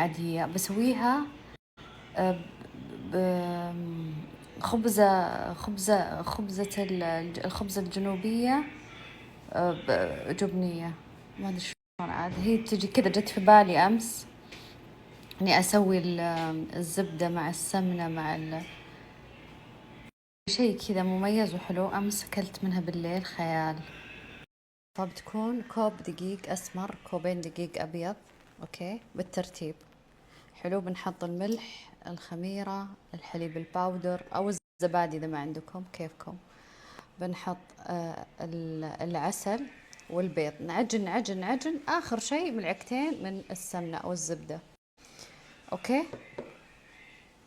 عادية بسويها الخبزة الجنوبية جبنية. ما أدري شلون عاد، هي تجي كذا، جت في بالي أمس إني أسوي الزبدة مع السمنة مع شيء كذا مميز وحلو. أمس أكلت منها بالليل خيال. فبتكون كوب دقيق أسمر، كوبين دقيق أبيض، أوكي بالترتيب. حلو. بنحط الملح، الخميرة، الحليب الباودر أو الزبادي إذا ما عندكم، كيفكم. بنحط العسل والبيض، نعجن نعجن نعجن. آخر شيء ملعقتين من السمنة أو الزبدة، أوكي.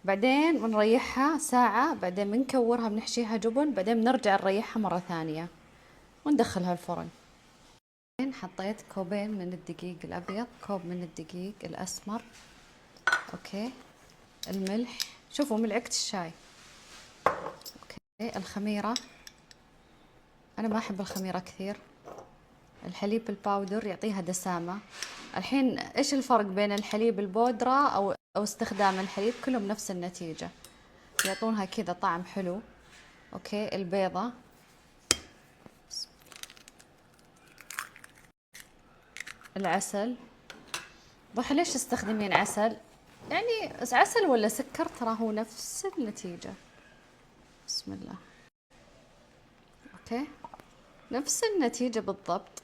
بعدين بنريحها ساعة، بعدين بنكورها بنحشيها جبن، بعدين بنرجع نريحها مرة ثانية وندخلها الفرن. حطيت كوبين من الدقيق الأبيض، كوب من الدقيق الأسمر، أوكي. الملح، شوفوا ملعقة الشاي، أوكي. الخميرة، أنا ما أحب الخميرة كثير. الحليب الباودر يعطيها دسامة. الحين إيش الفرق بين الحليب البودرة أو استخدام الحليب؟ كلهم نفس النتيجة، يعطونها كذا طعم حلو، أوكي. البيضة، العسل. ضحى ليش تستخدمين عسل؟ يعني عسل ولا سكر ترى هو نفس النتيجة. بسم الله، أوكي، نفس النتيجة بالضبط.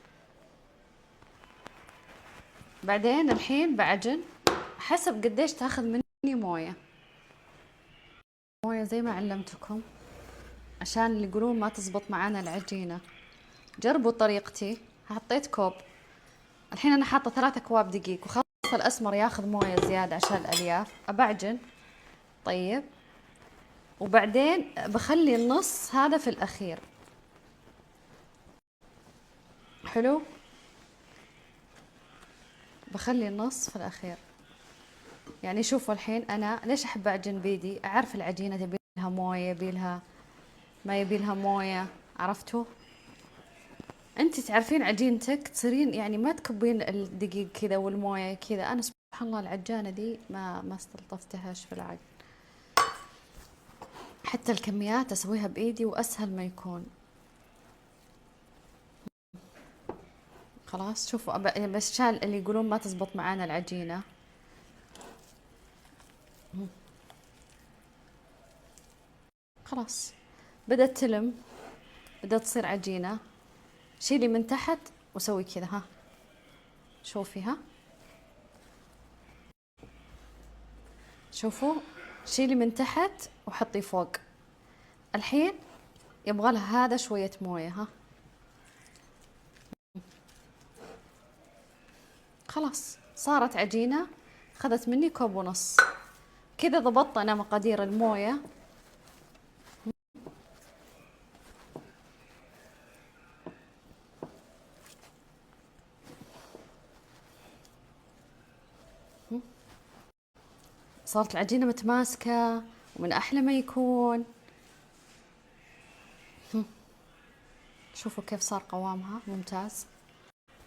بعدين الحين بعجن حسب قديش تاخذ مني موية زي ما علمتكم، عشان اللي يقولون ما تزبط معانا العجينة. جربوا طريقتي. حطيت كوب، الحين أنا حاطة 3 أكواب دقيق، وخاصة الأسمر ياخذ موية زيادة عشان الألياف. أبعجن طيب، وبعدين بخلي النص هذا في الأخير. حلو، بخلي النص في الأخير. يعني شوفوا الحين أنا ليش أحب أعجن بيدي؟ أعرف العجينة تبي لها موية، يبيلها ما يبيلها موية، عرفتوا؟ انت تعرفين عجينتك تصيرين يعني ما تكبين الدقيق كذا والمويه كذا. انا سبحان الله العجانه دي ما استلطفتهاش في العجن. حتى الكميات اسويها بايدي واسهل ما يكون. خلاص شوفوا بس عشان اللي يقولون ما تزبط معانا العجينه. خلاص بدأت تلم، بدأت تصير عجينه. شيلي من تحت وسوي كذا، ها شوفي، ها شوفوا، شيلي من تحت وحطي فوق. الحين يبغى لها هذا شويه مويه، ها خلاص صارت عجينة. خذت مني كوب ونص. كذا ضبطت أنا مقادير الموية. صارت العجينة متماسكة ومن أحلى ما يكون. شوفوا كيف صار قوامها ممتاز،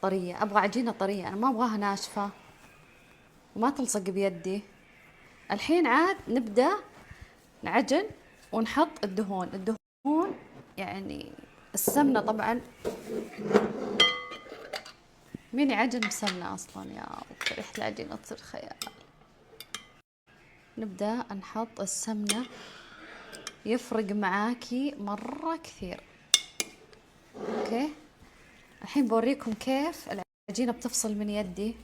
طرية. أبغى عجينة طرية، أنا ما أبغاها ناشفة وما تلصق بيدي. الحين عاد نبدأ نعجن ونحط الدهون يعني السمنة طبعا. مين يعجن بسمنة أصلا يا ريحة العجينة تصير خيال. نبدأ نحط السمنة، يفرق معاكي مرة كثير، اوكي. الحين بوريكم كيف العجينة بتفصل من يدي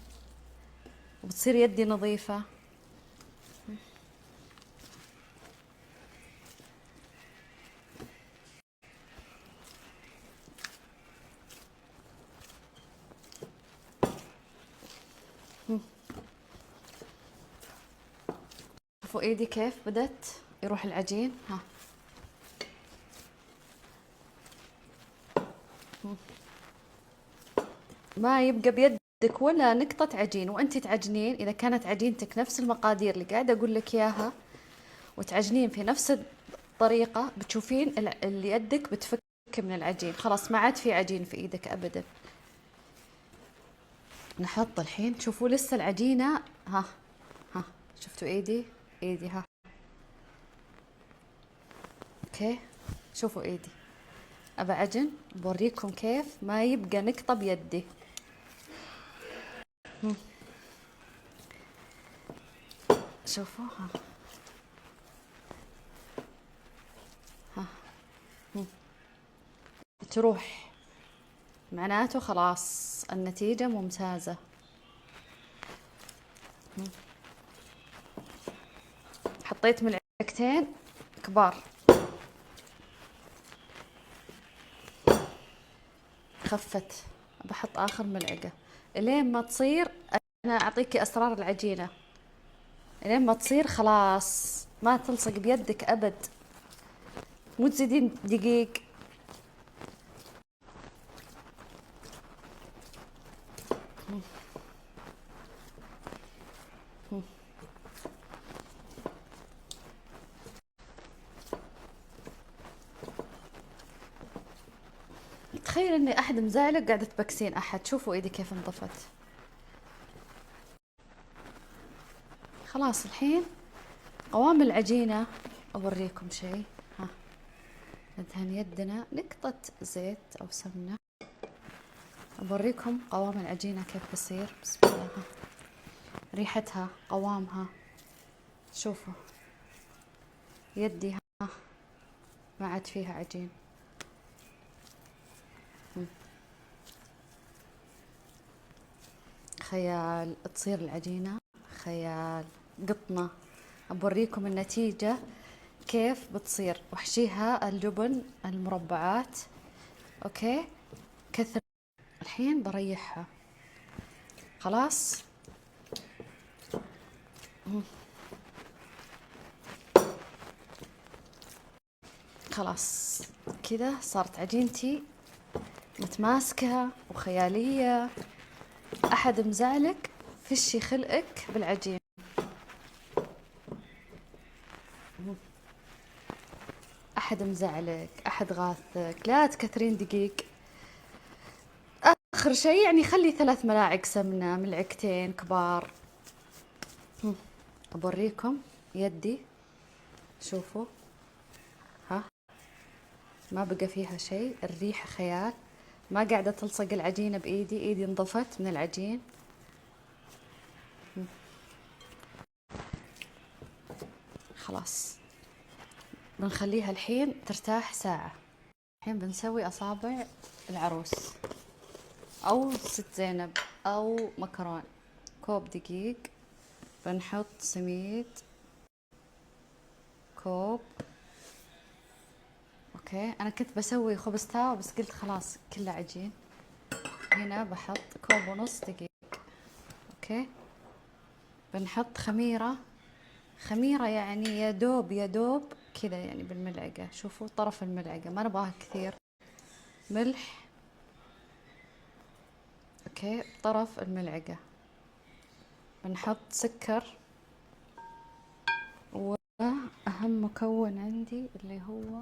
وبتصير يدي نظيفة. شوفوا ايدي كيف بدت يروح العجين، ها ما يبقى بيدك ولا نقطة عجين وانت تعجنين. اذا كانت عجينتك نفس المقادير اللي قاعدة اقول لك اياها وتعجنين في نفس الطريقة، بتشوفين اللي يدك بتفك من العجين، خلاص ما عاد في عجين في ايدك ابدا. نحط الحين، شوفوا لسه العجينة ها ها شفتوا ايدي؟ ايدي ها. اوكي شوفوا ايدي، ابى عجن بوريكم كيف ما يبقى نقطة بيدي. شوفوا ها. ها تروح، معناته خلاص النتيجة ممتازة. حطيت ملعقتين كبار، خفت، بحط آخر ملعقة الين ما تصير. أنا أعطيكي أسرار العجينة، الين ما تصير خلاص ما تلصق بيدك أبد، مو تزيدين دقيق. تخيل اني احد مزعلق قاعدة تبكسين احد. شوفوا ايدي كيف انضفت. خلاص الحين قوام العجينة اوريكم شيء. ها ندهن يدنا نقطة زيت او سمنة، اوريكم قوام العجينة كيف بصير. بسم الله. ها ريحتها، قوامها، شوفوا يدي ها ما عاد فيها عجين. خيال تصير العجينة، خيال قطنة. أبوريكم النتيجة كيف بتصير. وحشيها الجبن المربعات، أوكي كثر. الحين بريحها خلاص. خلاص كذا صارت عجينتي متماسكة وخيالية. أحد مزعلك فشي خلقك بالعجين. أحد مزعلك، أحد غاثك، لا تكثرين دقيق. آخر شيء يعني خلي 3 ملاعق سمنة، ملعقتين كبار. أبوريكم يدي، شوفوا ها ما بقى فيها شيء. الريحة خيال، ما قاعدة تلصق العجينة بإيدي، إيدي انضفت من العجين. خلاص بنخليها الحين ترتاح ساعة. الحين بنسوي أصابع العروس أو ست زينب أو مكرون. كوب دقيق، بنحط سميد كوب. اوكي انا كنت بسوي خبز تاو بس قلت خلاص كله عجين. هنا بحط كوب ونص دقيق. اوكي بنحط خميرة، خميرة يعني يا دوب يا دوب كذا يعني بالملعقة. شوفوا طرف الملعقة، ما نبغاها كثير. ملح اوكي طرف الملعقة. بنحط سكر، واهم مكون عندي اللي هو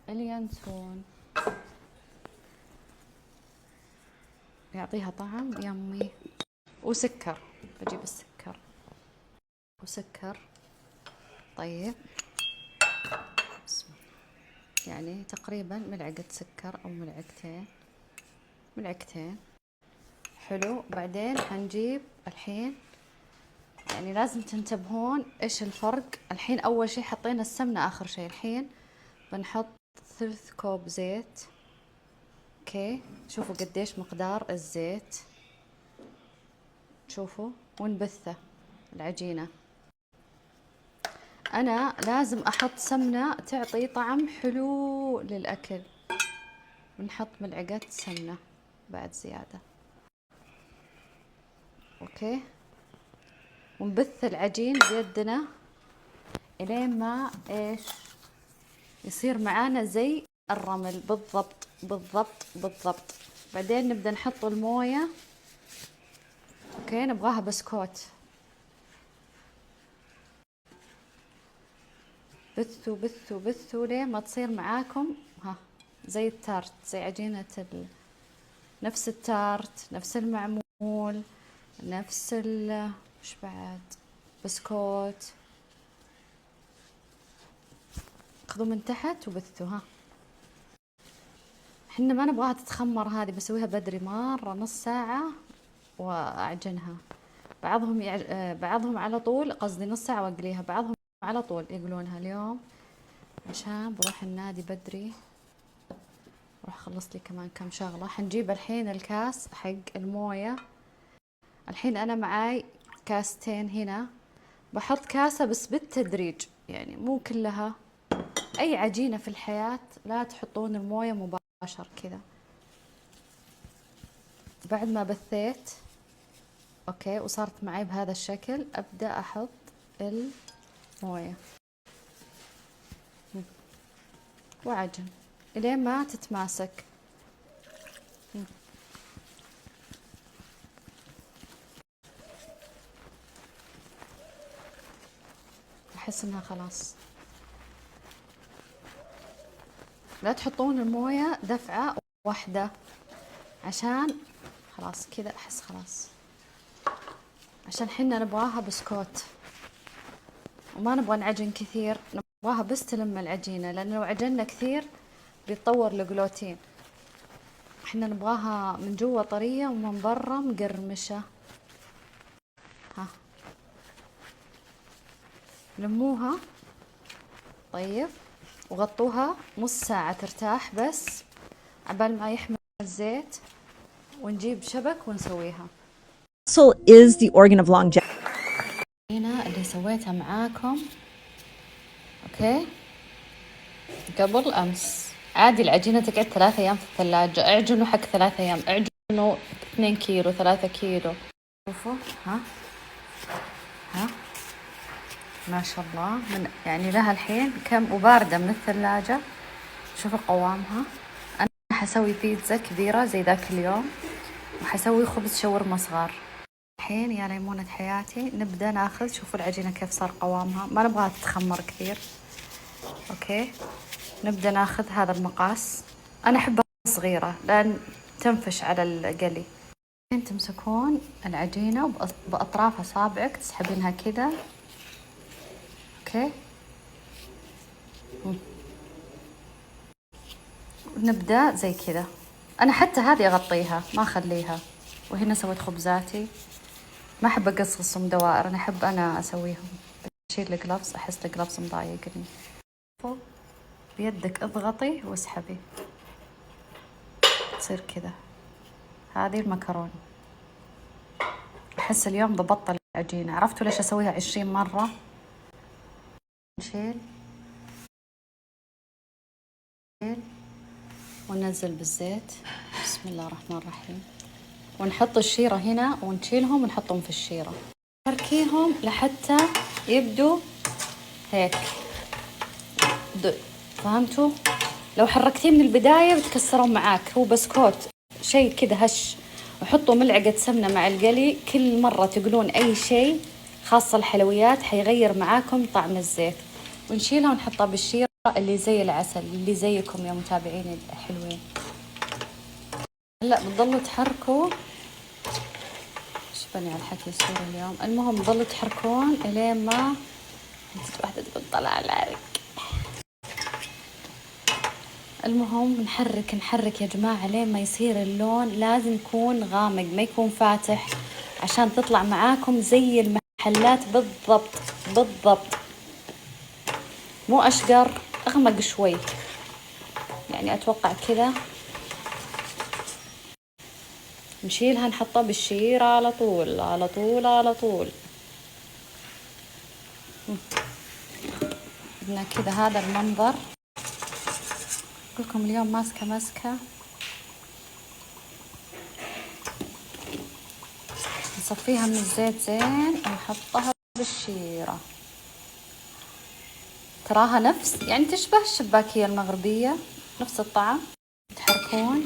اليانسون، يعطيها طعم يمي. وسكر، بجيب السكر وسكر. طيب بسم الله. يعني تقريبا ملعقة سكر او ملعقتين، ملعقتين. حلو. بعدين حنجيب الحين، يعني لازم تنتبهون ايش الفرق. الحين اول شي حطينا السمنة اخر شي. الحين بنحط 3 كوب زيت. اوكي شوفوا قديش مقدار الزيت، شوفوا، ونبثه العجينة. انا لازم احط سمنة تعطي طعم حلو للاكل. بنحط ملعقة سمنة بعد زيادة. اوكي ونبث العجين بيدنا الين ما ايش يصير معانا زي الرمل بالضبط بالضبط بالضبط. بعدين نبدأ نحط الموية. اوكي نبغاها بسكوت. بثوا بثوا بثوا لين ما تصير معاكم ها زي التارت، زي عجينة نفس التارت، نفس المعمول، نفس وش بعد بسكوت، خذوا من تحت وبثوا. ها حنا ما نبغاها تتخمر هذه، بسويها بدري مرة نص ساعة واعجنها. بعضهم على طول، قصدي نص ساعة واقليها، بعضهم على طول يقلونها. اليوم عشان بروح النادي بدري، راح اخلص لي كمان كم شغلة. حنجيب الحين الكاس حق الموية. الحين انا معاي كاستين هنا، بحط كاسة بس بالتدريج، يعني مو كلها. اي عجينة في الحياة لا تحطون الموية مباشر كذا. بعد ما بثيت اوكي وصارت معي بهذا الشكل، ابدأ احط الموية وعجن الين ما تتماسك. احس انها خلاص. لا تحطون الموية دفعة واحدة، عشان خلاص كذا احس خلاص، عشان حنا نبغاها بسكوت وما نبغى نعجن كثير، نبغاها بس تلم العجينة، لأن لو عجنا كثير بيتطور الجلوتين. احنا نبغاها من جوا طرية ومن برا مقرمشة. ها لموها طيب، وغطوها نص ساعة ترتاح بس عبال ما يحمل الزيت، ونجيب شبك ونسويها. Muscle is the organ of longevity. هنا اللي سويتها معاكم اوكي قبل امس. عادي العجينة تقعد 3 أيام في الثلاجة، اعجنوا حق 3 أيام، اعجنوا 2 كيلو 3 كيلو. شوفوا ها ما شاء الله، من يعني لها الحين كم وباردة من الثلاجة. شوفوا قوامها. أنا حسوي بيتزا كبيرة زي ذاك اليوم، وحسوي خبز شاورما صغار. الحين يا ليمونة حياتي نبدأ ناخذ. شوفوا العجينة كيف صار قوامها، ما نبغاها تتخمر كثير. اوكي نبدأ ناخذ هذا المقاس، أنا أحبها صغيرة لأن تنفش على القلي. تمسكون العجينة بأطراف أصابعك تسحبينها كذا اوكي. نبدأ زي كذا. أنا حتى هذه أغطيها ما أخليها. وهنا سويت خبزاتي، ما أحب أقصقصهم دوائر، أنا أحب أنا أسويهم. أشيل الجلافز، أحس الجلافز مضايقني. بيدك اضغطي واسحبي تصير كذا. هذه المكرونة. أحس اليوم ضبطت العجينة. عرفتوا ليش أسويها 20 مرة؟ نشيل وننزل بالزيت. بسم الله الرحمن الرحيم. ونحط الشيرة هنا ونشيلهم ونحطهم في الشيرة. حركيهم لحتى يبدو هيك فهمتوا؟ لو حركتيه من البداية بتكسرون معاك. هو بسكوت شيء كذا هش. وحطوا ملعقة سمنة مع القلي. كل مرة تقلون أي شيء خاصة الحلويات حيغير معاكم طعم الزيت. ونشيلها ونحطها بالشيرة اللي زي العسل، اللي زيكم يا متابعين الحلوين. هلا بتضلوا تحركوا. شبني على الحكي السوري اليوم. المهم بتضلوا تحركون الين ما واحدة تقول طلع العرق. المهم نحرك يا جماعة لين ما يصير اللون. لازم يكون غامق ما يكون فاتح، عشان تطلع معاكم زي المحلات بالضبط. مو أشقر، أغمق شوي يعني أتوقع كذا. نشيلها نحطها بالشيرة على طول. بدنا كذا هذا المنظر. لكم اليوم ماسكة نصفيها من الزيت زين ونحطها بالشيرة. تراها نفس يعني تشبه الشباكية المغربية، نفس الطعم. تحركون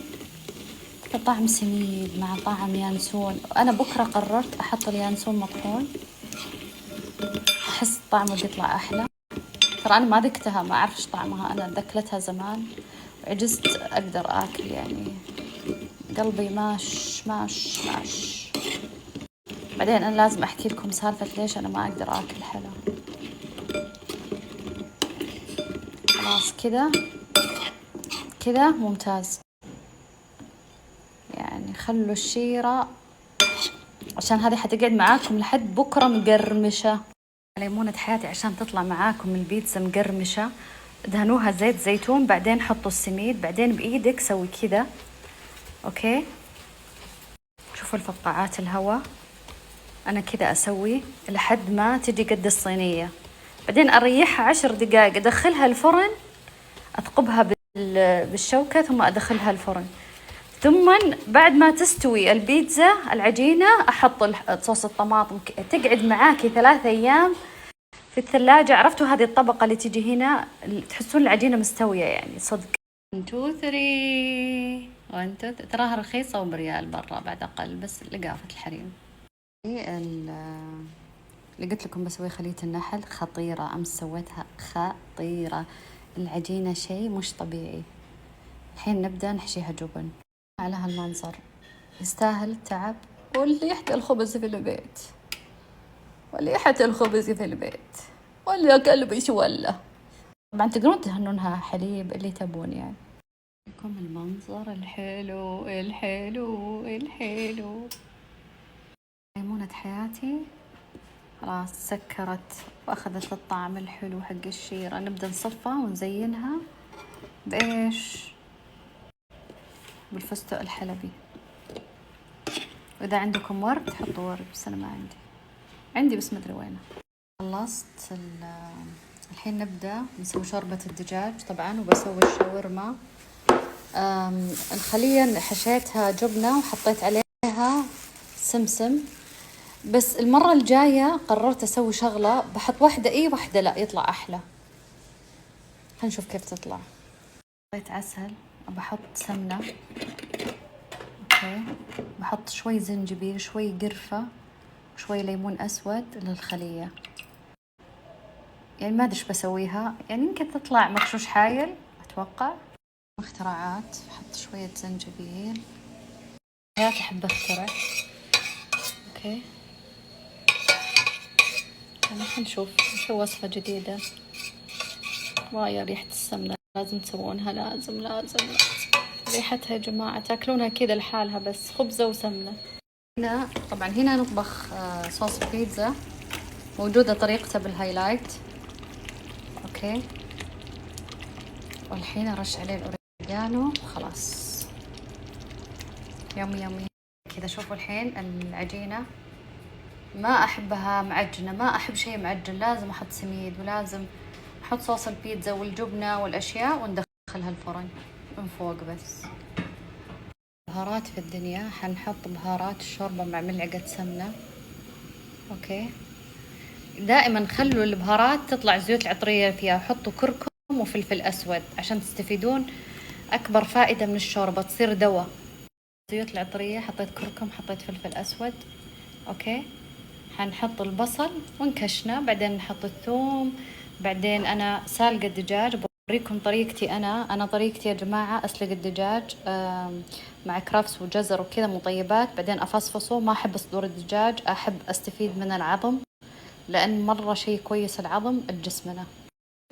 طعم سميد مع طعم يانسون. أنا بكرة قررت أحط اليانسون مطحون، أحس طعمه بيطلع أحلى. ترى أنا ما ذقتها، ما أعرف إيش طعمها. أنا ذكلتها زمان وعجزت أقدر آكل، يعني قلبي ماش. بعدين أنا لازم أحكي لكم سالفة ليش أنا ما أقدر أكل حلا. خلاص كذا كذا ممتاز. يعني خلوا الشيرة عشان هذه حتقعد معاكم لحد بكرة مقرمشة. ليمونة حياتي عشان تطلع معاكم البيتزا مقرمشة، دهنوها زيت زيتون، بعدين حطوا السميد، بعدين بإيدك سوي كذا. أوكي، شوفوا الفقاعات الهواء، أنا كذا أسوي لحد ما تجي قد الصينية، بعدين أريحها 10 دقائق، أدخلها الفرن، أثقبها بالشوكة ثم أدخلها الفرن. ثم بعد ما تستوي البيتزا العجينة أحط صوص الطماطم، تقعد معاكي 3 أيام في الثلاجة. عرفتوا هذه الطبقة اللي تجي هنا تحسون العجينة مستوية يعني صدق. 1 2 3 1 2 تراها رخيصة وبريال برا بعد أقل، بس لقافة الحريم. اللي قلت لكم بسوي خلية النحل خطيرة، أمس سويتها خطيرة، العجينة شيء مش طبيعي. الحين نبدأ نحشيها جبن. على هالمنظر يستاهل التعب. وليحة الخبز في البيت، وليحة الخبز في البيت، ولا قلبي شولة. طبعا تقدرون تهنونها حليب اللي تبون يعني. لكم المنظر الحلو الحلو الحلو. ليمونة حياتي خلاص سكرت واخذت الطعم الحلو حق الشيرة. نبدأ نصفها ونزينها بإيش؟ بالفستق الحلبي. وإذا عندكم ورد حطوا ورد، بس أنا ما عندي بس مدري وينه. خلصت الحين نبدأ نسوي شوربة الدجاج طبعا، وبسوي الشاورما. الخلية حشيتها جبنة وحطيت عليها سمسم، بس المرة الجاية قررت أسوي شغلة، بحط واحدة واحدة لا، يطلع أحلى. خلينا نشوف كيف تطلع. حطيت عسل، بحط سمنة، أوكي، بحط شوي زنجبيل، شوي قرفة، شوي ليمون أسود للخلية. يعني ما أدري إيش بسويها، يعني يمكن تطلع مرشوش حايل أتوقع. اختراعات، بحط شوية زنجبيل، حياتي أحب أخترع. أوكي، يعني خلينا نشوف وصفة جديدة. وايا ريحة السمنة لازم تسوونها، لازم ريحتها يا جماعة تاكلونها كذا لحالها، بس خبزة وسمنة. هنا طبعا هنا نطبخ صوص بيتزا، موجودة طريقته بالهايلايت. اوكي، والحين ارش عليه الاوريجانو خلاص. يومي كذا. شوفوا الحين العجينة ما احبها معجنة، ما احب شيء معجن، لازم احط سميد، ولازم احط صوص البيتزا والجبنة والاشياء وندخلها الفرن من فوق. بس بهارات في الدنيا، حنحط بهارات الشوربة مع ملعقة سمنة. اوكي، دائما خلوا البهارات تطلع الزيوت العطرية فيها، حطوا كركم وفلفل اسود عشان تستفيدون اكبر فائدة من الشوربة، تصير دواء. الزيوت العطرية حطيت كركم، حطيت فلفل اسود. اوكي، حنحط البصل ونكشنه، بعدين نحط الثوم، بعدين انا سالقة الدجاج. بوريكم طريقتي انا طريقتي يا جماعة، اسلق الدجاج مع كرفس وجزر وكذا مطيبات، بعدين افصفصه. ما احب صدور الدجاج، احب استفيد من العظم، لان مرة شيء كويس العظم لجسمنا.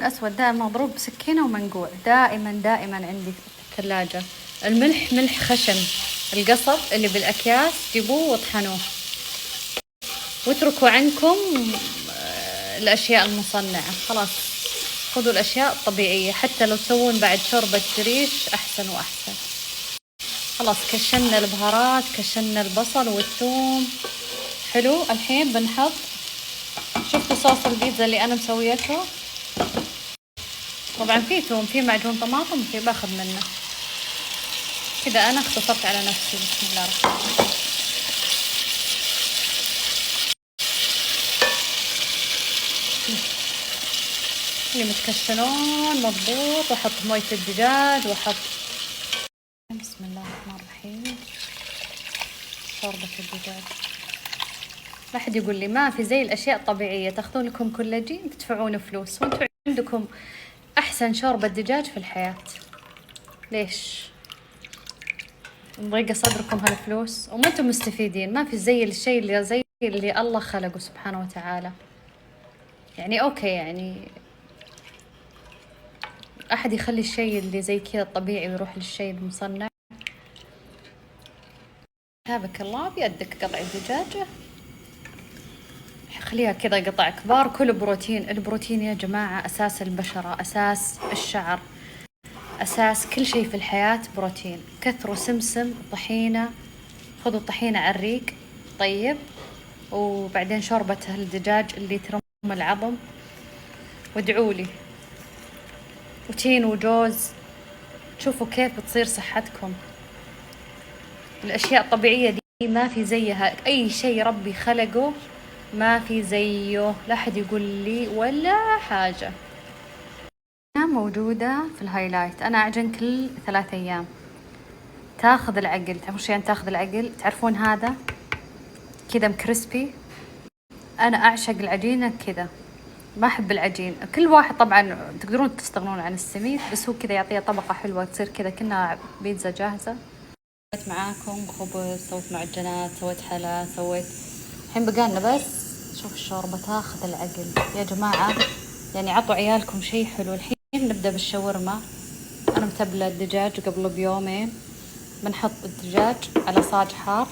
الاسود دائما مضروب بسكينة ومنقوع، دائما عندي في الثلاجة. الملح ملح خشن، القصب اللي بالاكياس جيبوه واطحنوه، واتركوا عنكم الاشياء المصنعة. خلاص خذوا الاشياء الطبيعية، حتى لو تسوون بعد شوربة جريش احسن واحسن. خلاص كشنا البهارات، كشنا البصل والثوم، حلو. الحين بنحط، شفتوا صوص البيتزا اللي انا مسويته؟ طبعا في ثوم، في معجون طماطم، في باخذ منه كذا. انا اختصرت على نفسي. بسم الله الرحمن الرحيم. اللي متكشنون مضبوط، واحط موية الدجاج، واحط بسم الله الرحمن الرحيم شوربة الدجاج. لا أحد يقول لي ما في زي الأشياء الطبيعية، تاخذون لكم كولاجين تدفعون فلوس، وانتم عندكم أحسن شوربة دجاج في الحياة. ليش مضيقة صدركم هالفلوس وما انتم مستفيدين؟ ما في زي الشيء اللي زي اللي الله خلقه سبحانه وتعالى. يعني أوكي، يعني أحد يخلي الشيء اللي زي كذا الطبيعي ويروح للشيء المصنع؟ هابك الله بيدك قطع الدجاجة، خليها كذا قطع كبار، كله بروتين. البروتين يا جماعة أساس البشرة، أساس الشعر، أساس كل شيء في الحياة. بروتين كثروا، سمسم، طحينة، خذوا الطحينة على الريق طيب، وبعدين شوربة الدجاج اللي ترم العظم، وادعولي، وتين وجوز. شوفوا كيف بتصير صحتكم. الأشياء الطبيعية دي ما في زيها، أي شيء ربي خلقه ما في زيه، لا أحد يقول لي ولا حاجة. موجودة في الهايلايت. أنا أعجن كل 3 أيام. تاخذ العقل، تعرفون شو يعني تاخذ العقل؟ تعرفون هذا كذا مكريسبي. أنا أعشق العجينة كذا، ما أحب العجين. كل واحد طبعا تقدرون تستغنون عن السميد، بس هو كذا يعطيها طبقة حلوة، تصير كذا كأنها بيتزا جاهزة. سويت معاكم خبز، سويت معجنات، سويت حلا، سويت. الحين بقالنا بس شوف الشوربة تاخذ العقل يا جماعة. يعني عطوا عيالكم شيء حلو. الحين نبدأ بالشاورما. أنا متبلة الدجاج قبل بيومين. بنحط الدجاج على صاج حار.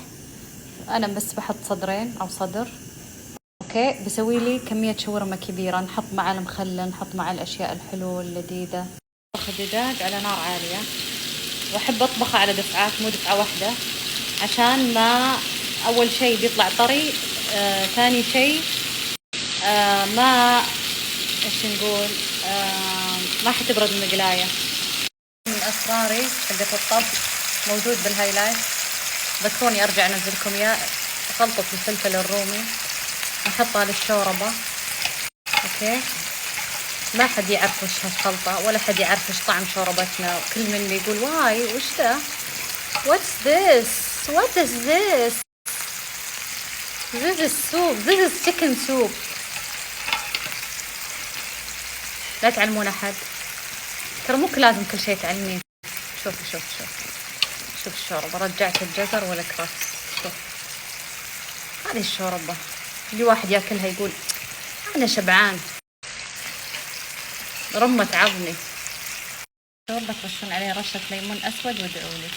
أنا بس بحط صدرين أو صدر. أوكي، بسوي لي كمية شاورما كبيرة، نحط مع المخلل، نحط مع الأشياء الحلوة اللذيذة. أطبخ الدجاج على نار عالية، وأحب أطبخه على دفعات مو دفعة واحدة، عشان ما أول شيء بيطلع طري، ثاني شيء ما إيش نقول، ما حتبرد المقلاية. من أسراري حقت الطبخ موجود بالهايلايت، ذكروني أرجع أنزلكم إياه. خلطة الفلفل الرومي نحطها للشوربة. أوكي، ما حد يعرف وش هالخلطة، ولا حد يعرف وش طعم شوربتنا. كل من بيقول واي وش ذا، what's this, what is this, this is soup, this is chicken soup. لا تعلمون أحد، ترى مو لازم كل شيء تعلمين. شوف شوف شوف شوف الشوربة، رجعت الجزر ولا كرفس. شوف هذه الشوربة اللي واحد ياكلها يقول أنا شبعان، رمة عظمي. شوربة ترشون عليه رشة ليمون أسود وادعولي.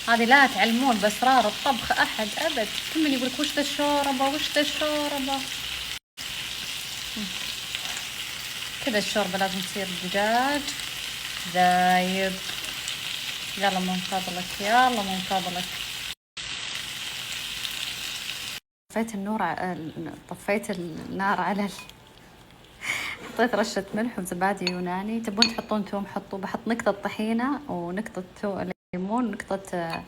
هذه لا تعلمون بأسرار الطبخ أحد أبد. كل من يقولك وش ذا الشوربة، وش ذا الشوربة. كذا الشوربة لازم تصير دجاج ذايب. يلا من فضلك، يلا من فضلك. طفيت النار على حطيت رشة ملح وزبادي يوناني. تبون تحطون توم حطوا. بحط نقطة طحينة ونقطة ليمون ونقطة.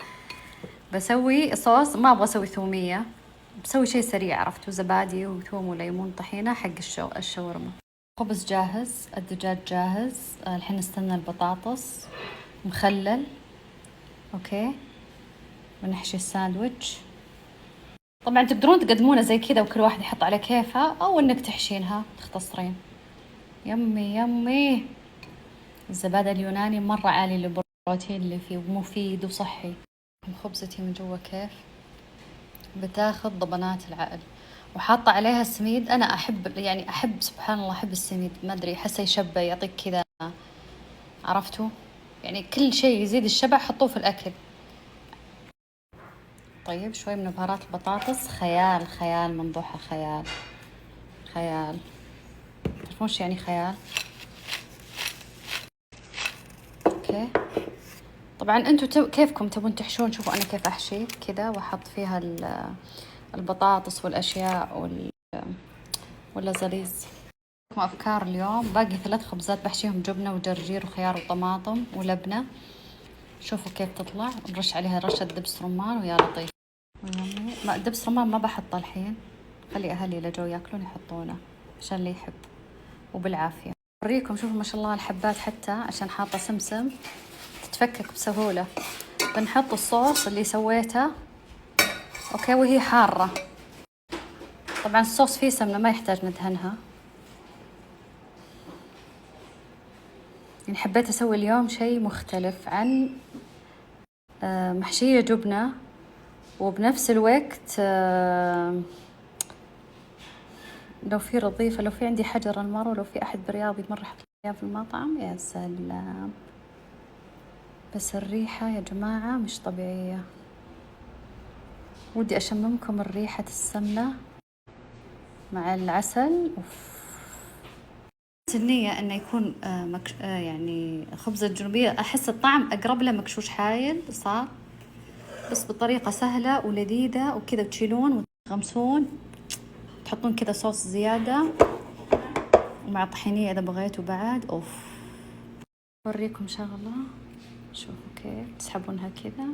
بسوي صوص، ما أبغى أسوي ثومية، بسوي شيء سريع عرفتوا، زبادي وثوم وليمون طحينة حق الشاورما. خبز جاهز، الدجاج جاهز. الحين نستنى البطاطس، مخلل. أوكي، بنحشي الساندويتش. طبعا تقدرون تقدمونه زي كذا وكل واحد يحط على كيفها، أو إنك تحشينها تختصرين. يمي يمي. الزبادي اليوناني مرة عالي البروتين اللي فيه، ومفيد وصحي. خبزتي من جوا كيف بتاخذ ضبنات العقل، وحاطة عليها السميد. أنا أحب، يعني أحب سبحان الله، أحب السميد، ما أدري أحسه يشبع، يعطيك كذا عرفتوا. يعني كل شيء يزيد الشبع حطوه في الأكل. طيب شوي من بهارات البطاطس. خيال خيال منضوحة، خيال خيال. تعرفون وش يعني خيال؟ اوكي، طبعا انتوا كيفكم تبون تحشون. شوفوا انا كيف احشي كذا، واحط فيها البطاطس والاشياء واللزليز. افكار اليوم. باقي 3 خبزات بحشيهم جبنة وجرجير وخيار وطماطم ولبنة. شوفوا كيف تطلع. نرش عليها رشة دبس رمان ويا لطيف. ما دبس رمان ما بحطه الحين، خلي اهلي اذا جو ياكلون يحطونه عشان اللي يحب، وبالعافية. أوريكم. شوفوا ما شاء الله الحبات، حتى عشان حاطة سمسم تتفكك بسهولة. بنحط الصوص اللي سويته أوكي وهي حارة. طبعا الصوص فيه سمنة، ما يحتاج ندهنها. يعني حبيت أسوي اليوم شيء مختلف عن محشية جبنة وبنفس الوقت لو في رضيفة، لو في عندي حجر المر، ولو في أحد برياض يمر يحط لي في المطعم، يا سلام. بس الريحة يا جماعة مش طبيعية. ودي أشممكم الريحة السمنة مع العسل. النية إنه يكون يعني خبز الجنوبية، أحس الطعم أقرب له مكشوش حايل صار، بس بطريقة سهلة ولذيذة وكذا. تشيلون وتغمسون، تحطون كذا صوص زيادة ومع طحينية إذا بغيتوا بعد. أوف. أوريكم شغلة، شوفوا كيف تسحبونها كذا،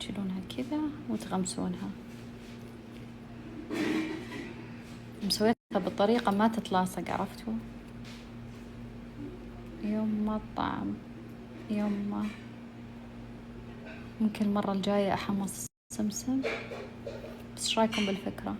تشيلونها كذا وتغمسونها. مسويتها بطريقة ما تتلاصق، عرفتوا؟ يما الطعم، يما. ممكن المرة الجاية أحمص سمسم. بس رايكم بالفكرة؟